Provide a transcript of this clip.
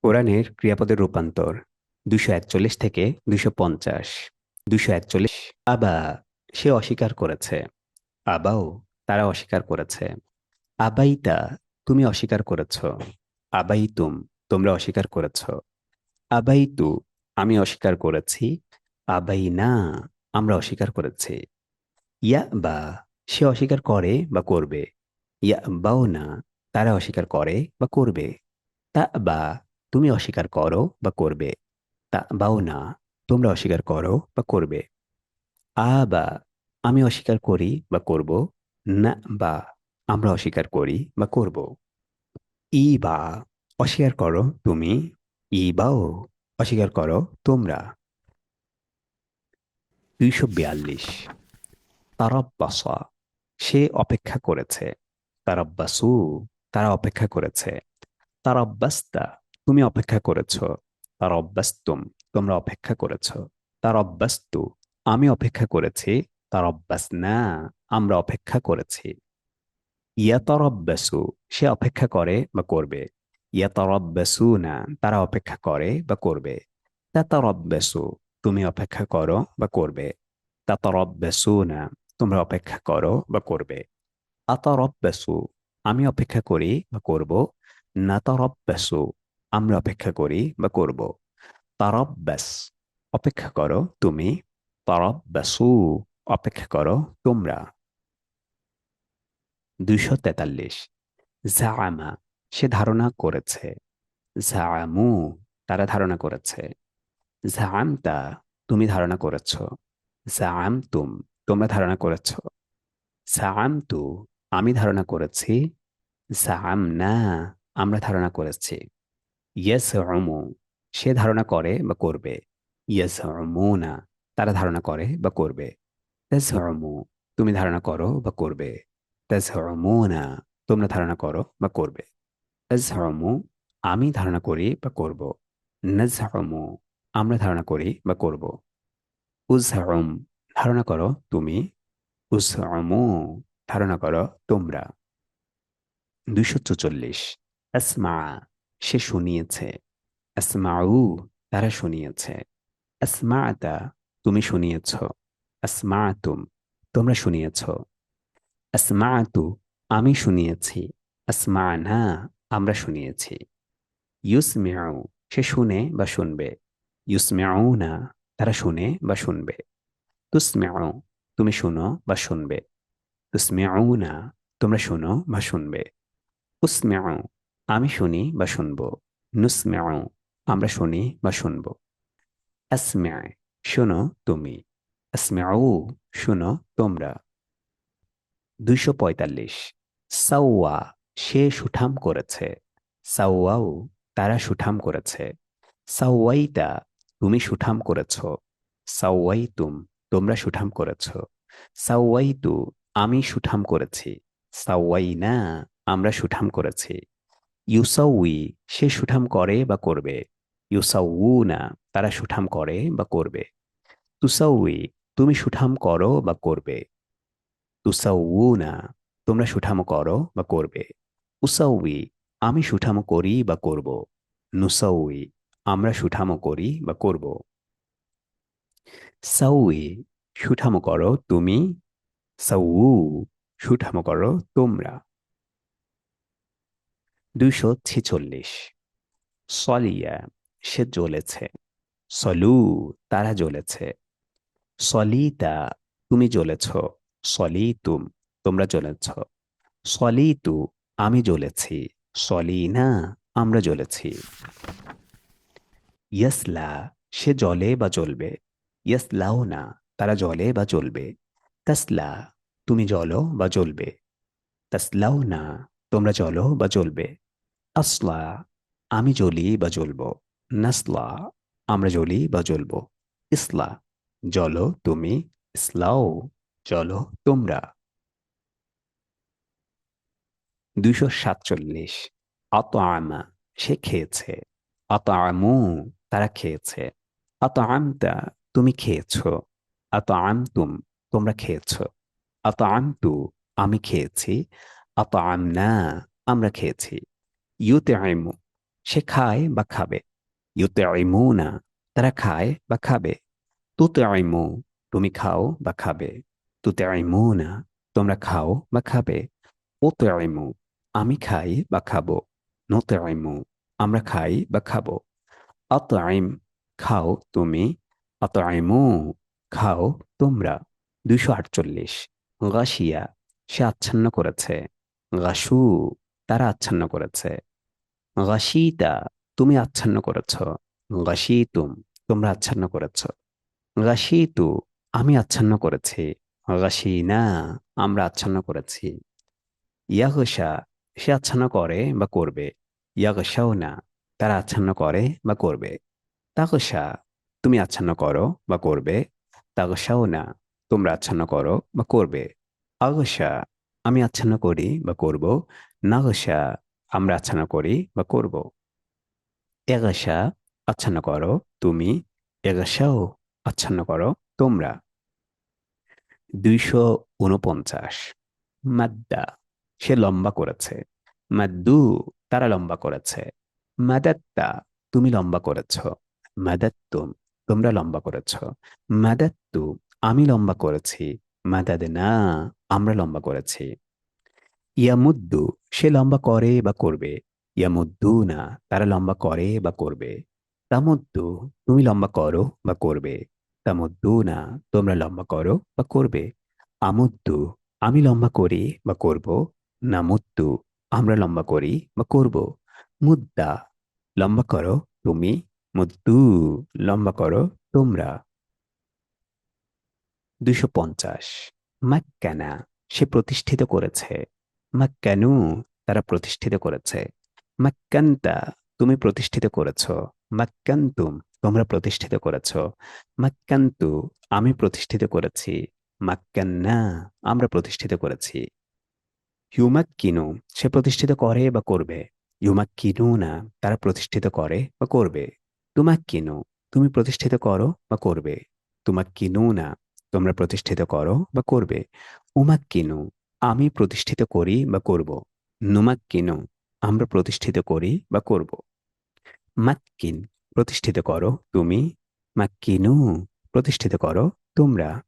কোরআনের ক্রিয়াপদের রূপান্তর ২৪১ থেকে ২৫০। ২৪১ আবা, সে অস্বীকার করেছে। আবাও, তারা অস্বীকার করেছে। আবাইতা, তুমি অস্বীকার করেছ। আবাইতুম, তোমরা অস্বীকার করেছ। আবাইতু, আমি অস্বীকার করেছি। আবাইনা, আমরা অস্বীকার করেছি। ইয়া বা, সে অস্বীকার করে বা করবে। ইয়া বাও না, তারা অস্বীকার করে বা করবে। তা বা, তুমি অস্বীকার করো বা করবে। তা বাও না, তোমরা অস্বীকার করো বা করবে। আ বা, আমি অস্বীকার করি বা করব। না বা, আমরা অস্বীকার করি বা করব। ই বা, অস্বীকার করো তুমি। ই বাও, অস্বীকার করো তোমরা। ২৪২ তারাব্বাসা, সে অপেক্ষা করেছে। তারাব্বাসু, তারা অপেক্ষা করেছে। তারাব্বাস্তা, তুমি অপেক্ষা করেছ। তারাব্বাস্তুম, তোমরা অপেক্ষা করেছ। তারাব্বাস্তু, আমি অপেক্ষা করেছি। তারাব্বাসনা, আমরা অপেক্ষা করেছি। ইয়াতারাব্বাসু, সে অপেক্ষা করে বা করবে। ইয়াতারাব্বাসুনা, তারা অপেক্ষা করে বা করবে। তাতারাব্বাসু, তুমি অপেক্ষা করো বা করবে। তাতারাব্বাসুনা, তোমরা অপেক্ষা করো বা করবে। আতারাব্বাসু, আমি অপেক্ষা করি বা করব। নাতারাব্বাসু, আমরা অপেক্ষা করি বা করব। তারাব্বাস, অপেক্ষা করো তুমি। তারাব্বাসু, অপেক্ষা করো তোমরা। ২৪৩ জাআমা, সে ধারণা করেছে। জাআমু, তারা ধারণা করেছে। জাআমতা, তুমি ধারণা করেছ। জাআমতুম, তোমরা ধারণা করেছ। জাআমতু, আমি ধারণা করেছি। জাআমনা, আমরা ধারণা করেছি। ইয়াসউমু, সে ধারণা করে বা করবে। ইয়াসউমুনা, তারা ধারণা করে বা করবে। তাজউমু, তুমি ধারণা করো বা করবে। তাজউমুনা, তোমরা ধারণা করো বা করবে। আজহামু, আমি ধারণা করি বা করব। নাজহামু, আমরা ধারণা করি বা করব। উজহাম, ধারণা করো তুমি। উজহামু, ধারণা করো তোমরা। ২৪৪ আসমা, সে শুনিয়েছে। আসমাউ, তারা শুনিয়েছে। আসমাতা, তুমি শুনিয়েছ। আসমাতুম, তোমরা শুনিয়েছ। আসমাতু, আমি শুনিয়েছি। আসমানা, আমরা শুনিয়েছি। ইউসমিউ, সে শুনে বা শুনবে। ইউসমিউনা, তারা শুনে বা শুনবে। তুসমিউ, তুমি শুনো বা শুনবে। তুসমিউনা, তোমরা শুনো বা শুনবে। উসমিউ, আমি শুনি বা শুনব। নুসমিউ, আমরা শুনি বা শুনব। আসমিউ, শোনো তুমি। আসমিউ, শুনো তোমরা। ২৪৫ সাওয়া, সে সুঠাম করেছে। সাওয়াও, তারা সুঠাম করেছে। সাওয়াইতা, তুমি সুঠাম করেছ। সাওয়াইতুম, তোমরা সুঠাম করেছ। সাওয়াইতু, আমি সুঠাম করেছি। সাওয়াইনা, আমরা সুঠাম করেছি। ইউসাউই, সে সুঠাম করে বা করবে। ইউসাউনা, তারা সুঠাম করে বা করবে। তুসাউই, তুমি সুঠাম করো বা করবে। তুসাউনা, তোমরা সুঠামো করো বা করবে। উসাউই, আমি সুঠামো করি বা করব। নুসাউই, আমরা সুঠামো করি বা করব। সাউই, সুঠামো করো তুমি। সাউ, সুঠামো করো তোমরা। ২৪৬ সলিয়া, সে জ্বলেছে। সলু, তারা জ্বলেছে। সলিতা, তুমি জ্বলেছ। সলিতুম, তোমরা জ্বলেছ। সলিতু, আমি জ্বলেছি। সলিনা, আমরা জ্বলেছি। ইয়াসলা, সে জ্বলে বা জ্বলবে। ইয়াসলাও না, তারা জ্বলে বা জ্বলবে। তাসলা, তুমি জ্বলো বা জ্বলবে। তাসলাও না, তোমরা জ্বলো বা জ্বলবে। আসলা, আমি জ্বলি বা জ্বলব। নাসলা, আমরা জ্বলি বা জ্বলব। ইসলা, জ্বলো তুমি। ইসলাও, জ্বলো তোমরা। ২৪৭ আতআমা, সে খেয়েছে। আতআমু, তারা খেয়েছে। আতআমতা, তুমি খেয়েছ। আতআমতুম, তোমরা খেয়েছ। আতআমতু, আমি খেয়েছি। আতআমনা, আমরা খেয়েছি। ইউতআইমু, সে খায় বা খাবে। ইউতিমুনা, তারা খায় বা খাবে। তুতিমু, তুমি খাও বা খাবে। তুতিমুনা, তোমরা খাও বা খাবে। উতিমু, আমি খাই বা খাবো। নুতিমু, আমরা খাই বা খাবো। আতইম, খাও তুমি। আতইমু, খাও তোমরা। 248। গাশিয়া, সে আচ্ছন্ন করেছে। গাশু, তারা আচ্ছন্ন করেছে। গাশিতা, তুমি আচ্ছন্ন করেছ। গাশিতুম, তোমরা আচ্ছন্ন করেছ। গাশিতু, আমি আচ্ছন্ন করেছি। গাশিনা, আমরা আচ্ছন্ন করেছি। ইয়াগশা, সে আচ্ছন্ন করে বা করবে। ইয়াগশাও না, তারা আচ্ছন্ন করে বা করবে। তাগশা, তুমি আচ্ছন্ন করো বা করবে। তাগশাও না, তোমরা আচ্ছন্ন করো বা করবে। আগশা, আমি আচ্ছন্ন করি বা করব। নাগশা, আমরা আচ্ছন্ন করি বা করব। এগাশা, আচ্ছন্ন করো তুমি। এগাশাও, আচ্ছন্ন করো তোমরা। 249। মাদ্দা, সে লম্বা করেছে। মাদ্দু, তারা লম্বা করেছে। মাদাত্তা, তুমি লম্বা করেছ। মাদাত্তুম, তোমরা লম্বা করেছ। মাদাত্তু, আমি লম্বা করেছি। মাদাদনা, আমরা লম্বা করেছি। ইয়ামুদ্দু, সে লম্বা করে বা করবে। ইয়ামুদ্দুনা, তারা লম্বা করে বা করবে। তামুদ্দু, তুমি লম্বা করো বা করবে। তামুদ্দুনা, তোমরা লম্বা করো বা করবে। আমুদ্দু, আমি লম্বা করি বা করব। নামুদ্দু, আমরা লম্বা করি বা করব। মুদ্দা, লম্বা করো তুমি। মুদ্দু, লম্বা করো তোমরা। 250। মাক্কানা, সে প্রতিষ্ঠিত করেছে। মাক্কানু, তারা প্রতিষ্ঠিত করেছে। মাক্কান্তা, তুমি প্রতিষ্ঠিত করেছ। মাক্কান্তুম, তোমরা প্রতিষ্ঠিত করেছ। মাক্কান্তু, আমি প্রতিষ্ঠিত করেছি। মাক্কান্না, আমরা প্রতিষ্ঠিত করেছি। ইউমাক্কিনু, সে প্রতিষ্ঠিত করে বা করবে। ইউমাক্কিনু না, তারা প্রতিষ্ঠিত করে বা করবে। তুমাক্কিনু, তুমি প্রতিষ্ঠিত করো বা করবে। তুমাক্কিনু না, তোমরা প্রতিষ্ঠিত করো বা করবে। উমাক্কিনু, আমি প্রতিষ্ঠিত করি বা করব। নুমাক্কিনু, আমরা প্রতিষ্ঠিত করি বা করব। মাক্কিন, প্রতিষ্ঠিত করো তুমি। মাক্কিনু, প্রতিষ্ঠিত করো তোমরা।